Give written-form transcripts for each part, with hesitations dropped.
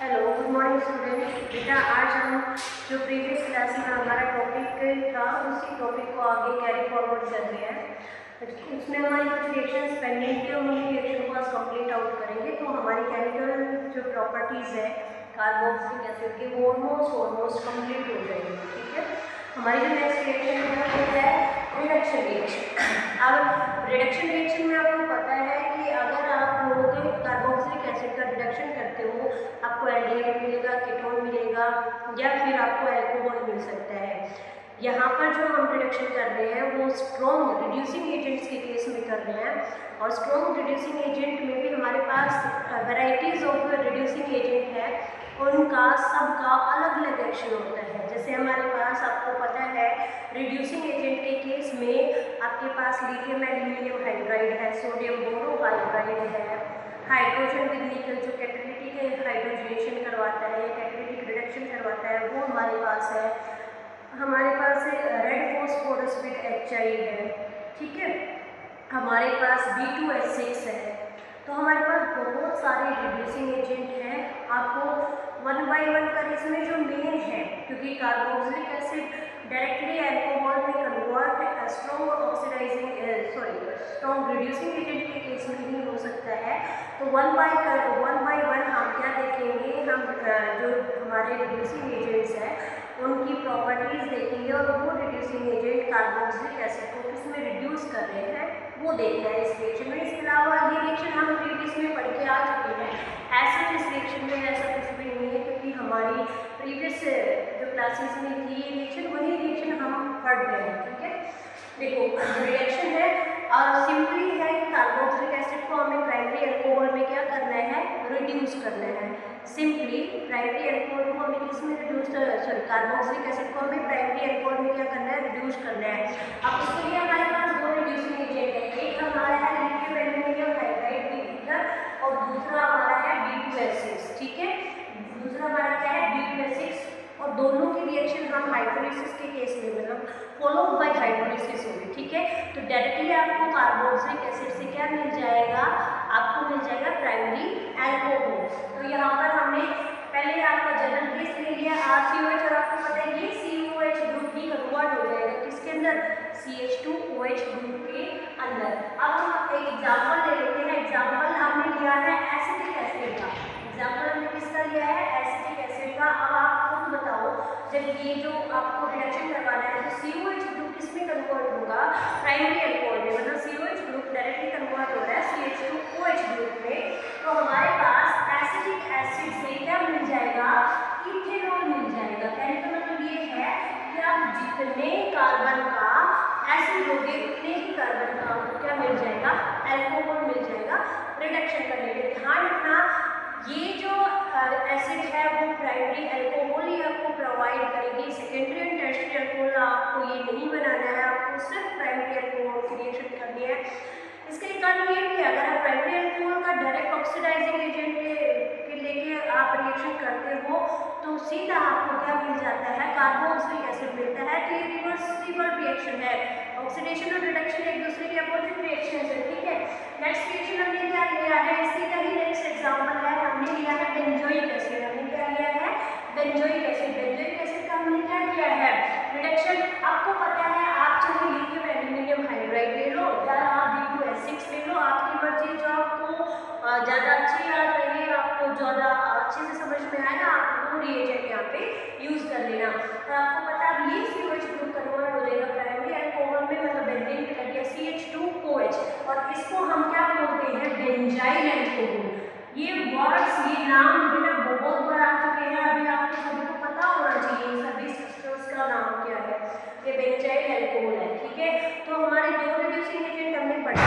Hello, good morning student. बेटा आज हम जो प्रीवियस क्लास में हमारा टॉपिक था उसी टॉपिक को आगे कैरी फॉरवर्ड कर रहे हैं। उसमें हमारी कुछ रिएक्शंस पेंडिंग थे, उन रिएक्शन को आज कंप्लीट आउट करेंगे। तो हमारी केमिकल जो प्रॉपर्टीज़ है कार्बोक्सिलिक एसिड की वो ऑलमोस्ट कंप्लीट हो जाएगी। ठीक है, हमारी जो नेक्स्ट रिएक्शन है वो है रिडक्शन रिएक्शन। अब रिडक्शन रिएक्शन में आपको पता है कि अगर आप लोगों के कार्बोक्सिलिक एसिड का रिडक्शन करते हो आपको एल्डिहाइड मिलेगा, कीटोन मिलेगा या फिर आपको अल्कोहल मिल सकता है। यहाँ पर जो हम रिडक्शन कर रहे हैं वो स्ट्रॉन्ग रिड्यूसिंग एजेंट्स के केस में कर रहे हैं, और स्ट्रॉन्ग रिड्यूसिंग एजेंट में भी हमारे पास वैरायटीज ऑफ रिड्यूसिंग एजेंट है, उनका सबका अलग अलग एक्शन होता है। जैसे हमारे पास आपको पता है रिड्यूसिंग एजेंट के केस में आपके पास लिथियम एल्यूमिनियम हाइड्राइड है, सोडियम बोरोहाइड्राइड है, हाइड्रोजन विद निकल जो कैटेलिटिक हाइड्रोजनेशन करवाता है या कैटेलिटिक रिडक्शन करवाता है वो हमारे पास है। हमारे पास रेड फॉस्फोरस विद HI है। ठीक है, हमारे पास B2H6 है। तो हमारे पास बहुत सारे रिड्यूसिंग एजेंट हैं। आपको वन बाय वन कर इसमें जो मेन है, क्योंकि कार्बोक्सिलिक एसिड डायरेक्टली अल्कोहल में कन्वर्ट स्ट्रॉन्ग रिड्यूसिंग एजेंट के केस में नहीं हो सकता है। तो वन बाय वन हम क्या देखेंगे, हम जो हमारे रिड्यूसिंग एजेंट्स हैं उनकी प्रॉपर्टीज देखेंगे और वो रिड्यूसिंग एजेंट कार्बोक्सिलिक एसिड को किस में रिड्यूस कर रहे हैं वो देखना है इस रिएक्शन में। इसके अलावा ये रिएक्शन हम प्रीवियस में पढ़ के आ चुके हैं। ऐसा इस रिएक्शन में ऐसा कुछ भी नहीं है, क्योंकि हमारी प्रीवियस जो क्लासेस में थी ये रिएक्शन वही रिएक्शन हम पढ़ रहे हैं। ठीक है, देखो रिएक्शन है और सिंपली है कि कार्बोक्सिलिक एसिड को हमें प्राइमरी अल्कोहल में क्या करना है, रिड्यूस करना है। सिंपली प्राइमरी अल्कोहल को हमें किस में कार्बोक्सिलिक एसिड को हमें प्राइमरी अल्कोहल में क्या करना है, रिड्यूस करना है। अब इसके लिए हमारे पास दो रिड्यूसिंग एजेंट है, एक हमारा है लिथियम एल्यूमिनियम हाइड्राइड विद और दूसरा हमारा है B2H6। ठीक है, दूसरा हमारा क्या है B2H6, और दोनों की रिएक्शन हम हाइड्रोलिसिस के केस में मतलब फॉलोड बाय हाइड्रोलिसिस होगी। ठीक है, तो डायरेक्टली आपको कार्बोक्सिलिक एसिड से क्या मिल जाएगा, आपको मिल जाएगा प्राइमरी अल्कोहल। तो यहाँ पर हमने पहले आपका जनरल केस ले लिया RCOH, और आपको पता है ये COH ग्रुप ही कन्वर्ट हो जाएगा किसके अंदर, CH2OH ग्रुप के अंदर। अब हम एक एग्जाम्पल ले लेते हैं। एग्जाम्पल हमने लिया है एसिटिक एसिड का। एग्जाम्पल हमने किसका लिया है, एसिटिक एसिड का। अब आप खुद बताओ, जब ये जो आपको रिडक्शन करवाना है तो COH ग्रुप किसमें कन्वर्ट होगा, प्राइमरी अल्कोहल में। मतलब COH ग्रुप डायरेक्टली कन्वर्ट हो रहा है CH2OH ग्रुप में। तो हमारे पास एसिटिक एसिड से क्या मिल जाएगा, इथेनॉल मिल जाएगा। कहने का मतलब ये है कि आप जितने कार्बन का एसिड लोगे उतने ही कार्बन का आपको क्या मिल जाएगा, अल्कोहल मिल जाएगा रिडक्शन करने के। ध्यान रखना ये जो एसिड है वो प्राइमरी अल्कोहल ही आपको प्रोवाइड करेगी, सेकेंडरी एंड टर्शियरी अल्कोहल आपको ये नहीं बनाना है, आपको सिर्फ प्राइमरी अल्कोहल की रिएक्शन करनी है। इसका एक कारण ये भी है, अगर आप प्राइमरी अल्कोहल का डायरेक्ट ऑक्सीडाइजिंग एजेंट के लेके आप रिएक्शन करते हो तो सीधा आपको क्या मिल जाता है, कार्बोक्सिलिक एसिड मिलता है। तो ये रिवर्सिबल रिएक्शन है, ऑक्सीडेशन और रिडक्शन एक दूसरे के अपोजिट रिएक्शन है। ठीक है, नेक्स्ट रिएक्शन हमने क्या लिया है, इसी का ही नेक्स्ट एग्जांपल है, हमने लिया है बेंजोइक एसिड। हमने क्या लिया है, बेंजोइक एसिड। बेंजोइक एसिड का हमने क्या किया है, रिडक्शन। आपको पता है आप चाहे लिथियम एल्यूमिनियम हाइड्राइड ले लो या आप B2H6 ले लो, आपकी मर्जी, जो आपको ज़्यादा अच्छी याद रहे, आपको ज़्यादा अच्छे से समझ में आएगा, आप वो रिएजेंट यहाँ पे यूज़ कर लेना। और आपको पता है ये COH ग्रुप कन्वर्ट हो जाएगा प्राइमरी अल्कोहल में, मतलब बेंजीन पे लग गया CH2OH, और इसको हम क्या बोलते हैं, बेंजाइल अल्कोहल। ये वर्ड्स, ये नाम बेटा बहुत बार आ चुके हैं, अभी आपको सभी को पता होना चाहिए सभी सिस्टर्स का नाम क्या है, ये बेंजाइल अल्कोहल है। ठीक है, तो हमारे दो रिड्यूसिंग एजेंट हमने पढ़ा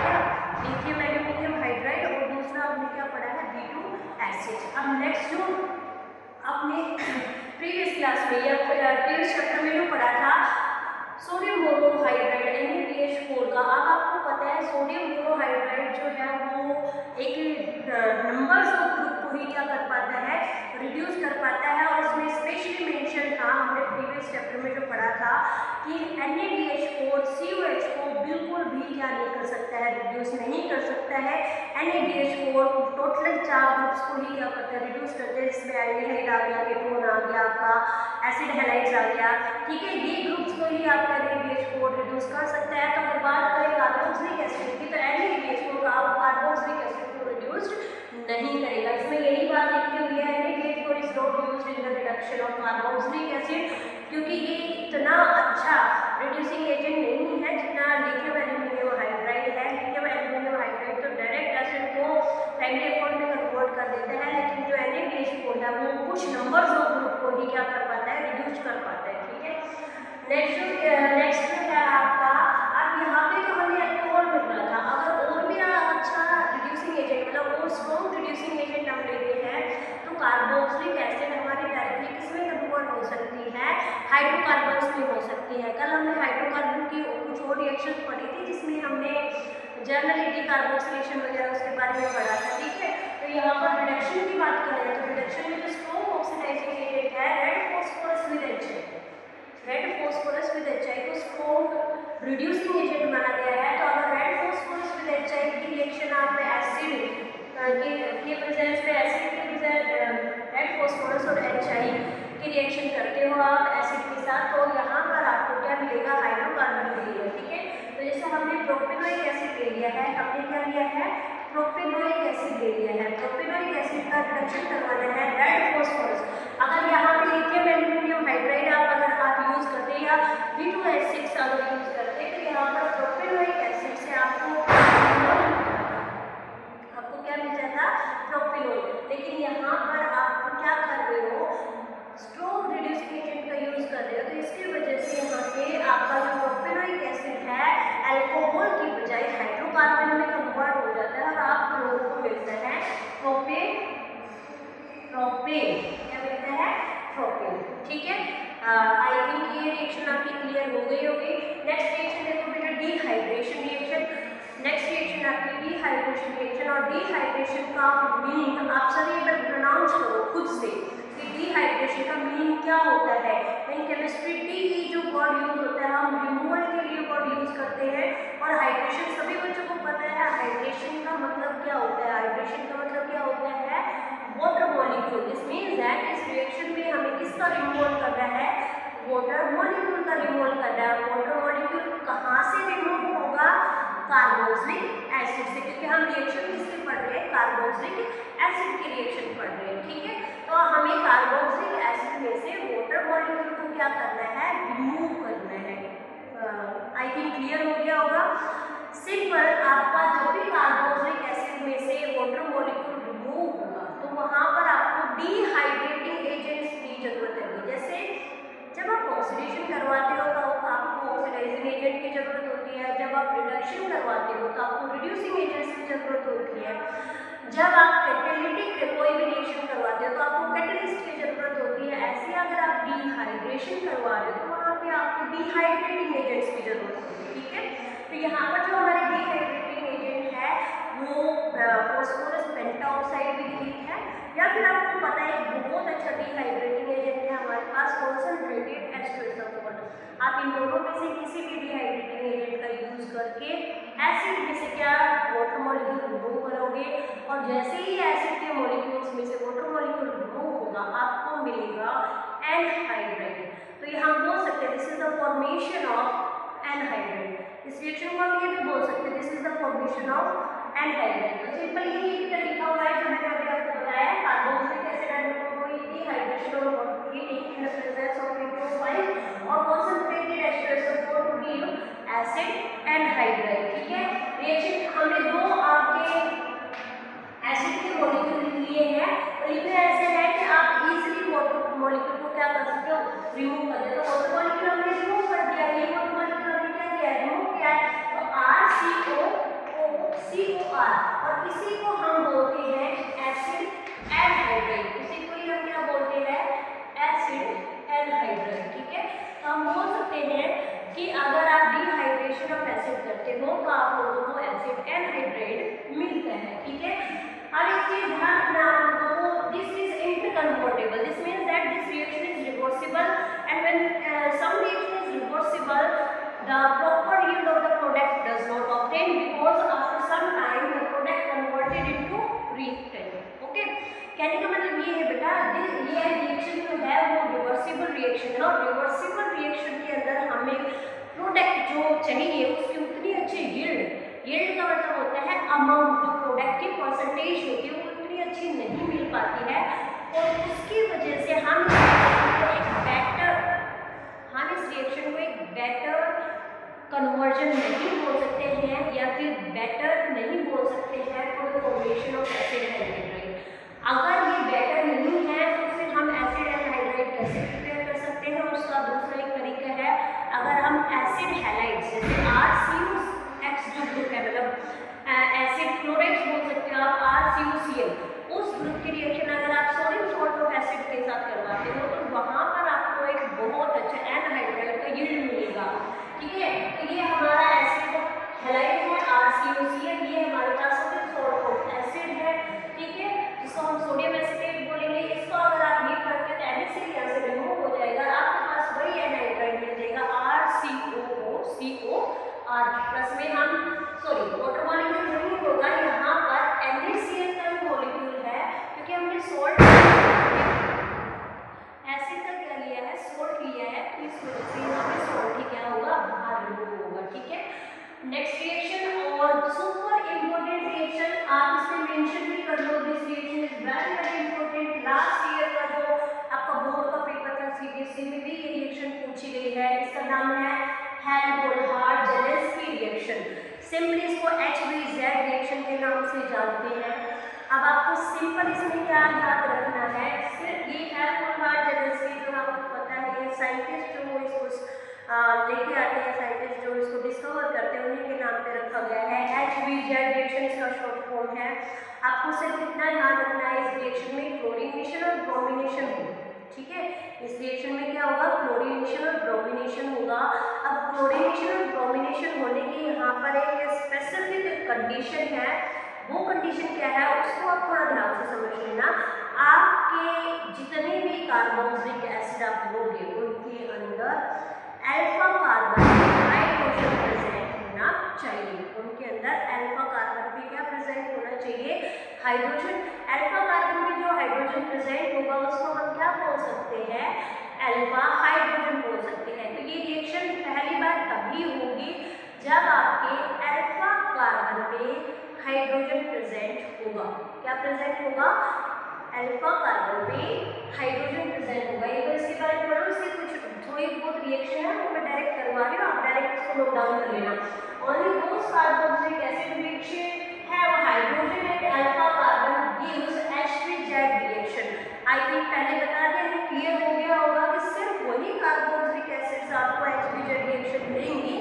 क्या, लिथियम एल्यूमिनियम हाइड्राइड, और दूसरा हमने क्या पढ़ा है, B2H6। अब नेक्स्ट जो आपने प्रीवियस क्लास में या प्रीवियस चैप्टर में जो पढ़ा था सोडियम बोरोहाइड्राइड NaBH4 का। अब आपको पता है सोडियम बोरोहाइड्राइड जो है वो एक नंबर्स ऑफ ग्रुप को ही क्या कर पाता है, रिड्यूस कर पाता है। और इसमें स्पेशली मेंशन था, हमने प्रीवियस चैप्टर में जो पढ़ा था कि NaBH4 COH को बिल्कुल भी क्या नहीं कर सकता है, रिड्यूस नहीं कर सकता है। NaBH4 टोटल 4 ग्रुप्स को ही क्या करता है, रिड्यूस करते हैं, जिसमें एल्डिहाइड आ गया, केटोन आ गया, आपका एसिड हैलाइड्स आ गया, ठीक है, ये ग्रुप्स को ही आपका NaBH4 रिड्यूस कर सकता है। तो अगर बात करें कार्बोक्सिलिक एसिड की, तो NaBH4 कार्बोक्सिलिक एसिड को रिड्यूस्ड नहीं करेगा। इसमें यही बात लिखी हुई है, NaBH4 is not used in the reduction of carboxylic acid, क्योंकि ये इतना अच्छा रिड्यूसिंग एजेंट नहीं है जितना लिथियम एल्यूमिनियम हाइड्राइड है। लिथियम एल्यूमिनियम हाइड्राइड तो डायरेक्ट एसिड को प्राइमरी अकाउंट में कन्वर्ट कर देता है, लेकिन जो NaBH4 है वो कुछ नंबर्स ऑफ ग्रुप को ही क्या कर पाता है, रिड्यूस कर पाता है, ठीक है। नेक्स्ट क्या है आपका, अब यहाँ पे तो हमें अल्कोहल मिल रहा था, अगर और भी अच्छा रिड्यूसिंग एजेंट मतलब और स्ट्रॉन्ग रिड्यूसिंग एजेंट हम लेते हैं तो कार्बोक्सिलिक एसिड हमारी डायरेक्टली किसमें कन्वर्ट हो सकती है, हाइड्रोकार्बन्स में हो सकती है। कल हमने हाइड्रोकार्बन की कुछ और रिएक्शन पढ़ी थी जिसमें हमने जर्नल कार्बोक्सिलेशन वगैरह उसके बारे में पढ़ा था, ठीक है। तो यहाँ पर रिडक्शन की बात करें तो रिडक्शन में जो स्ट्रॉन्ग ऑक्सीडाइजिंग एजेंट है red phosphorus with HI, red phosphorus with HI को स्ट्रॉन्ग रिड्यूसिंग एजेंट माना गया है। तो अगर रेड फॉस्फोरस विद HI की रिएक्शन आप एसिड के प्रेजेंस में एसिड के प्रेजेंस रेड फॉस्फोरस और HI की रिएक्शन करते हो आप एसिड के साथ, तो यहाँ पर आपको क्या मिलेगा, हाइड्रोकार्बन मिलेगा, ठीक है। तो जैसे हमने प्रोपेनोइक एसिड ले लिया है, हमने क्या लिया है, प्रोपेनोइक एसिड ले लिया है। प्रोपेनोइक एसिड का रिडक्शन करवाना है रेड फॉस्फोरस। अगर यहाँ पे लिथियम एल्यूमिनियम हाइड्राइड अगर आप यूज करते या V2S6 अगर यूज करते तो यहाँ पर प्रोपेनोइक एसिड से आपको क्या मिल जाता, प्रोपेनॉल। लेकिन यहाँ पर आप क्या कर रहे हो, स्ट्रॉन्ग रिड्यूसिंग एजेंट का यूज कर रहे हो, तो इसकी वजह से यहाँ पे आपका जो प्रोपेनोइक एसिड है अल्कोहल की बजाय हाइड्रोकार्बन में कन्वर्ट हो जाता है और आप लोगों को मिलता है प्रोपेन, क्या मिलता है, प्रोपेन, ठीक है। आई थिंक ये रिएक्शन आपकी क्लियर हो गई होगी। नेक्स्ट रिएक्शन देखो बेटा, डिहाइड्रेशन रिएक्शन। नेक्स्ट रिएक्शन आपकी डिहाइड्रेशन रिएक्शन, और डिहाइड्रेशन का मीनिंग आप सभी एक बार प्रोनाउंस करो खुद से कि डिहाइड्रेशन का मीनिंग क्या होता है। इन केमिस्ट्री डी की जो वर्ड यूज होता है हम रिमूवल के लिए वर्ड यूज करते हैं, और हाइड्रेशन सभी बच्चों को पता है हाइड्रेशन का मतलब क्या होता है। हाइड्रेशन का मतलब क्या होता है, water molecule. This means that इस रिएक्शन में हमें किसका रिमूवल करना है, वाटर मॉलिक्यूल का रिमूवल करना है। वाटर मॉलिक्यूल कहाँ से रिमूव होगा, कार्बोक्सिलिक एसिड से, क्योंकि हम रिएक्शन किसकी पढ़ रहे हैं, कार्बोक्सिलिक एसिड की रिएक्शन पढ़ रहे हैं, ठीक है। तो हमें कार्बोक्सिलिक एसिड में से वाटर मॉलिक्यूल को क्या करना है, रिमूव करना है। आई थिंक क्लियर हो गया होगा। सिंपल, आपका जब भी कार्बोक्सिलिक एसिड में से वाटर मॉलिक्यूल रिमूव होगा तो वहाँ पर आपको डिहाइड्रेटिंग एजेंट्स की जरूरत है। जैसे जब आप ऑक्सीडेशन करवाते हो तो आपको ऑक्सीडाइजिंग एजेंट की जरूरत होती है, जब आप रिडक्शन करवाते हो तो आपको रिड्यूसिंग एजेंट्स की जरूरत होती है, जब आप कैटेलिटिक कोई भी रिएक्शन करवाते हो तो आपको कैटलिस्ट की जरूरत होती है। ऐसे अगर आप डिहाइड्रेशन करवा रहे हो तो वहाँ पे आपको डिहाइड्रेटिंग एजेंट्स की जरूरत होती है, ठीक है। तो यहाँ पर जो हमारे डिहाइड्रेटिंग एजेंट है वो फॉस्फोरस पेंटाऑक्साइड भी लिखित है, या फिर आपको पता है बहुत अच्छा डिहाइड्रेटिंग एजेंट है हमारे पास कॉन्सनट्रेटेड एस्ट्रेसोल। आप इन दोनों में से किसी भी डिहाइड्रेटिंग एजेंट का यूज करके एसिड में से क्या वाटर मॉलिक्यूल रिमूव करोगे, और जैसे ही एसिड के मॉलिक्यूल्स में से वाटर मॉलिक्यूल रिमूव होगा आपको मिलेगा एनहाइड्राइड। तो ये हम बोल सकते हैं this is the formation of anhydride. इस रिएक्शन को हम ये भी बोल सकते हैं this is the formation of anhydride. तो सिंपल ये लिखा हुआ है जो मैंने अभी आपको बताया, carboxylic acid and dehydration of water in the presence of H2O5 और concentrated H2SO4 to give acid anhydride, ठीक है। रिएक्शन हमने दो आपके एसिड के मॉलिक्यूल लिए हैं, और इनमें ऐसे है कि आप इजीली वाटर मॉलिक्यूल को क्या कर सकते हो, रिमूव कर दे। तो वाटर मॉलिक्यूल हमने रिमूव कर दिया, ये वाटर मॉलिक्यूल हमने क्या किया, रिमूव किया है, तो RCOCOR, और इसी को हम बोलते हैं एसिड एनहाइड्राइड। इसी को ही हम क्या बोलते हैं, एसिड एनहाइड्राइड, ठीक है। तो हम बोल सकते हैं कि अगर आप डिहाइड्रेशन ऑफ एसिड करते हो तो आप लोगों को एसिड एनहाइड्राइड मिलता है, ठीक है। अब एक चीज ध्यान रखना आप लोगों को, this is interconvertible, this means that this reaction is reversible, and when some reaction is reversible the proper yield of the product कहने का मतलब ये है बेटा, ये रिएक्शन जो है वो रिवर्सिबल रिएक्शन है, और रिवर्सिबल रिएक्शन के अंदर हमें प्रोडक्ट जो चाहिए उसकी उतनी अच्छी यील्ड का मतलब होता है अमाउंट, जो प्रोडक्ट की परसेंटेज होती है वो उतनी अच्छी नहीं मिल पाती है, और उसकी वजह से हम इस रिएक्शन को एक बेटर कन्वर्जन नहीं बोल सकते हैं, या फिर बेटर नहीं बोल सकते हैं for the formation of acid anhydride. अगर ये बेटर नहीं है तो फिर हम एसिड एनहाइड्राइड कैसे प्रिपेयर कर सकते हैं, उसका दूसरा एक तरीका है, अगर हम एसिड हैलाइड्स जैसे RCOX जो ग्रुप है, मतलब एसिड क्लोराइड्स बोल सकते हो आप, RCOCl, उस ग्रुप की रिएक्शन अगर आप सोडियम सॉल्ट ऑफ एसिड के साथ करवाते हो तो वहां पर आपको एक बहुत अच्छा एनहाइड्राइड का यील्ड मिलेगा। ठीक है, तो ये हमारा एसिड हैलाइड है RCOCl, ये हमारे पास सोडियम सॉल्ट ऑफ एसिड है। ठीक है, जिसको हम सोडियम एसिटेट बोलेंगे। इसको अगर आप हीट करके तो NaCl यहाँ से रिमूव हो जाएगा, आपके पास वही एनहाइड्राइड मिल जाएगा RCOOCOR प्लस में हम वाटर मॉलिक्यूल नहीं होगा यहाँ पर, NaCl का जो मॉलिक्यूल है, क्योंकि हमने सॉल्ट एसिड का क्या लिया है, सोल्ट लिया है, तो इस वजह से यहाँ पे सोल्ट ही क्या होगा, बाहर रिमूव होगा। ठीक है, नेक्स्ट रिएक्शन और सुपर इम्पोर्टेंट रिएक्शन, आप इसमें मेंशन भी कर लो, this reaction is very very important. Last year का जो आपका बोर्ड का पेपर था CBSE में भी ये रिएक्शन पूछी गई है। इसका नाम है हेल्महोल्ट्ज-जेलेंस्की रिएक्शन, सिंपली इसको HBZ रिएक्शन के नाम से जानते हैं। अब आपको सिंपल इसमें क्या याद रखना है, सिर्फ ये हेल्महोल्ट्ज-जेलेंस्की जो आपको पता है, ये साइंटिस्ट जो इसको लेके आते हैं, साइंटिस्ट जो इसको डिस्कवर करते हैं, उन्हीं के नाम पे रखा गया है। HBZ रिएक्शन इसका शॉर्ट फॉर्म है। आपको सिर्फ इतना ध्यान रखना है, इस रिएक्शन में क्लोरीनेशन और ब्रोमिनेशन होगा। ठीक है, इस रिएक्शन में क्या होगा, क्लोरीनेशन और ब्रोमिनेशन होगा। अब क्लोरीनेशन और ब्रोमिनेशन होने की यहाँ पर एक स्पेसिफिक कंडीशन है, वो कंडीशन क्या है उसको आप थोड़ा ध्यान से समझ लेना। आपके जितने भी कार्बोक्सिलिक एसिड आप लोगे उनके अंदर अल्फा कार्बन हाइड्रोजन प्रेजेंट होना चाहिए, उनके अंदर अल्फा कार्बन भी क्या प्रेजेंट होना चाहिए, हाइड्रोजन। अल्फा कार्बन में जो हाइड्रोजन प्रेजेंट होगा उसको हम क्या बोल सकते हैं, अल्फा हाइड्रोजन बोल सकते हैं। तो ये रिएक्शन पहली बार तभी होगी जब आपके अल्फा कार्बन में हाइड्रोजन प्रेजेंट होगा। क्या प्रेजेंट होगा, अल्फा कार्बन पे हाइड्रोजन प्रेजेंट होगा। एक बार इसके बारे में पढ़ो, इससे कुछ थोड़ी बहुत रिएक्शन है वो मैं डायरेक्ट करवा रही हूँ, आप डायरेक्ट इसको नोट डाउन कर लेना। Only those carboxylic acid which have hydrogen and alpha carbon gives HBZ reaction। I think पहले बता दिया है, क्लियर हो गया होगा कि सिर्फ वही कार्बोक्सिलिक एसिड्स आपको HBZ रिएक्शन देंगी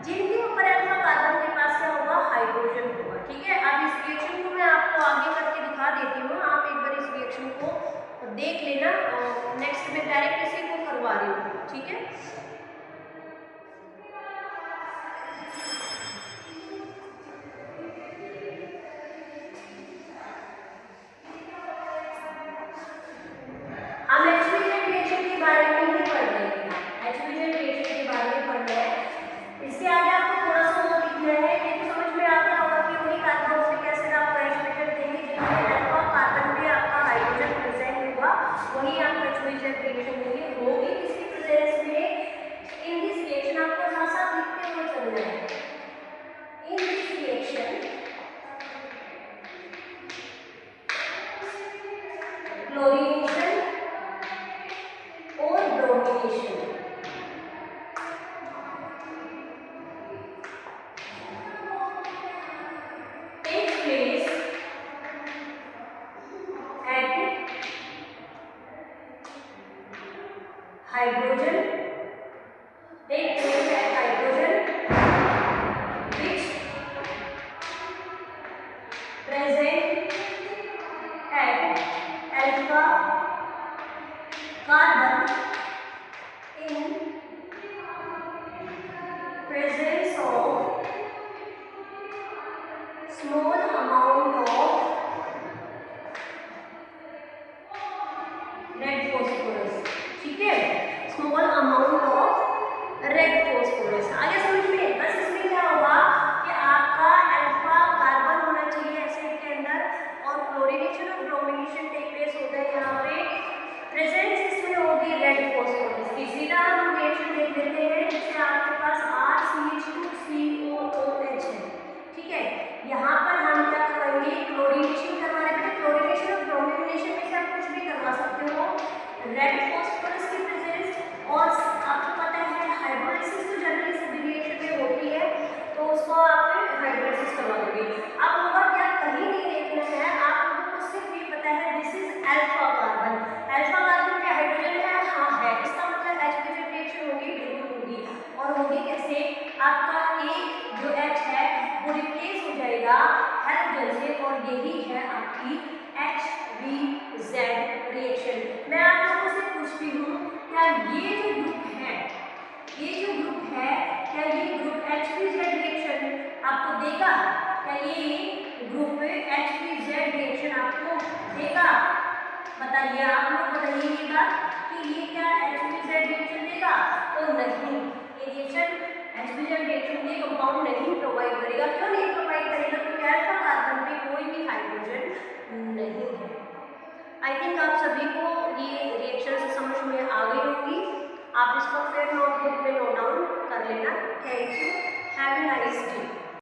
जिनके ऊपर अल्फा कार्बन के पास क्या होगा, हाइड्रोजन होगा। ठीक है, अब इस रिएक्शन को मैं आपको आगे करके दिखा देती हूँ, आप एक बार इस रिएक्शन को देख लेना, और नेक्स्ट में डायरेक्ट इसी को करवा रही हूँ। ठीक है, हम HBZ रिएक्शन के बारे में ही पढ़ रहे हैं, HBZ रिएक्शन के बारे में पढ़ रहे हैं। इसके आगे आपको थोड़ा सा वो लिखना है, ये तो समझ में आ गया होगा कि वही कार्बोक्सिलिक एसिड आपको HBZ देंगे जिनमें अल्फा कार्बन में आपका हाइड्रोजन प्रेजेंट होगा, वही आपको HBZ रिएक्शन देंगे। होगी किसकी प्रेजेंस में, इन दिस रिएक्शन आपको साथ साथ लिखते हुए चलना है, इन दिस रिएक्शन क्लोरीनेशन और bromination takes place at hydrogen, take place at hydrogen which present at alpha carbon in presence of small amount of red phosphorus. ठीक है, small amount of red phosphorus. आगे समझ में, बस इसमें क्या होगा कि आपका अल्फा कार्बन होना चाहिए एसिड के अंदर, और क्लोरीनेशन क्लोरीनेशन और ब्रोमिनेशन टेक प्लेस होता है यहाँ पे, प्रेजेंस इसमें होगी रेड फॉस्फोरस की। सीधा हम रिएक्शन देख लेते हैं, जैसे आपके पास RCH2COOH है, ठीक है। यहाँ पर हम क्या करेंगे, क्लोरीनेशन करवाने के लिए क्लोरीनेशन और ब्रोमिनेशन में से आप कुछ भी करवा सकते हो। रेड फॉस्फोरस की प्रेजेंस, और आपको पता है हाइड्रोलाइसिस तो जनरली सभी रिएक्शन में होती है, तो उसको आप हाइड्रोलाइसिस करवा दोगे। अब होगा क्या, कहीं नहीं देखना है, आप लोगों को सिर्फ ये पता है this is alpha carbon. Alpha carbon में हाइड्रोजन है, हाँ है, इसका मतलब H रिएक्शन होगी, बिल्कुल होगी। और होगी कैसे, आपका एक जो H है वो रिप्लेस हो जाएगा हाइड्रोजन से, और यही है आपकी HBZ रिएक्शन। मैं आप लोगों से पूछती हूँ, क्या ये जो ग्रुप है, ये जो ग्रुप है, क्या ये ग्रुप HBZ रिएक्शन आपको देगा? क्या ये ग्रुप HBZ रिएक्शन आपको देगा? बताइए, आप लोग बताइए ये बात कि ये क्या HBZ रिएक्शन देगा? तो नहीं, ये रिएक्शन HBZ रिएक्शन ये कंपाउंड नहीं प्रोवाइड करेगा। क्यों नहीं प्रोवाइड करेगा? क्योंकि अल्फा कार्बन पे कोई भी हाइड्रोजन नहीं है। आई थिंक आप सभी को ये रिएक्शन समझ में